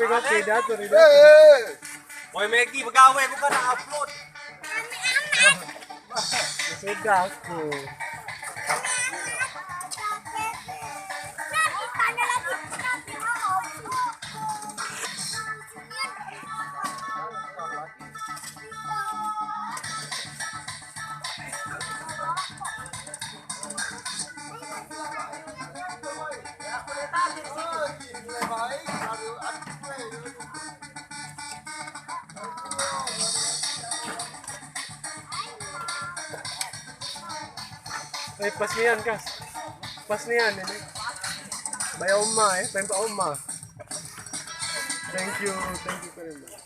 Oke, datur. Boy Megi pegawai bukan upload. Sudah aku. Pas niyan kas. Pas niyan ini. Bayaw Oma time pa Oma. Thank you very much.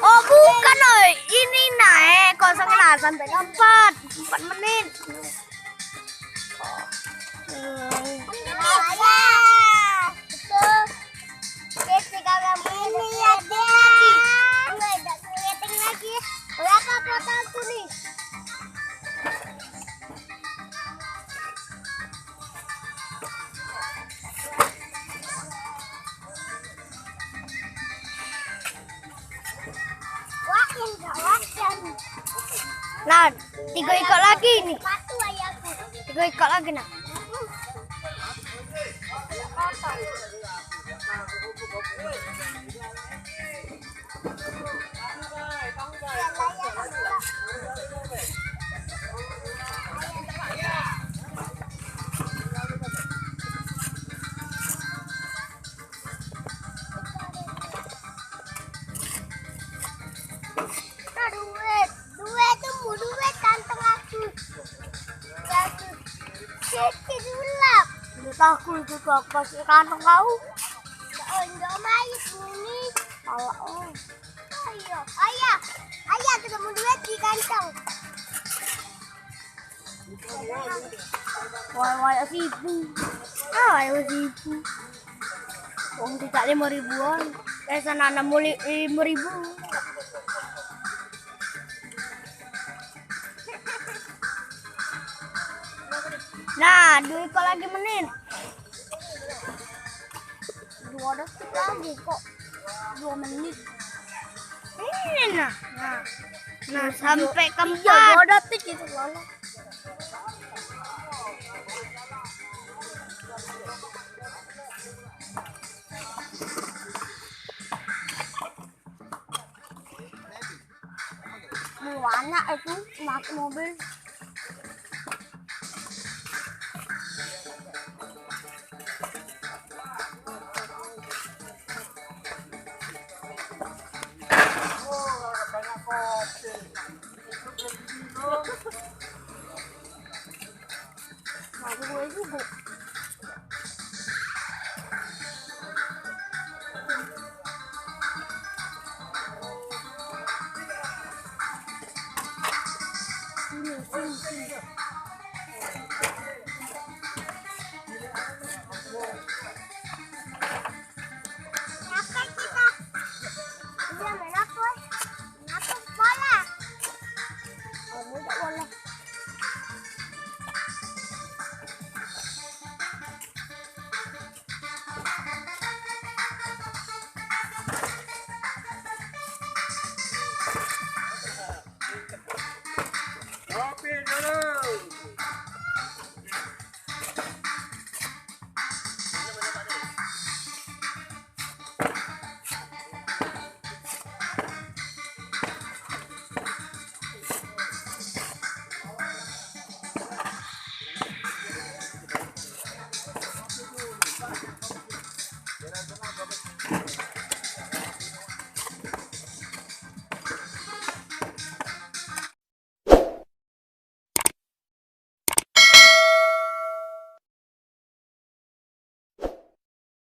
Oh bukan loh, ini naik 08 sampai 4 menit. Nah, 3 ikut lagi nih. 3 ikut lagi nak. Duit kantong aku. Deki sulap. Udah takut itu apa sih kantong kau? Enggak main ini. Oh. Ayo, ayah. Ayah ketemu duit di kantong. Wah, sipu. Ayo sipu. Wong tidak 5.000-an. Sana 5.000. Nah, 2 kok lagi menit. 2 detik lagi kok. 2 menit. Ini nah. Nah, sampai keempat. 2 detik itu lalu. Banyak itu pakai mobil. Aku gue juga.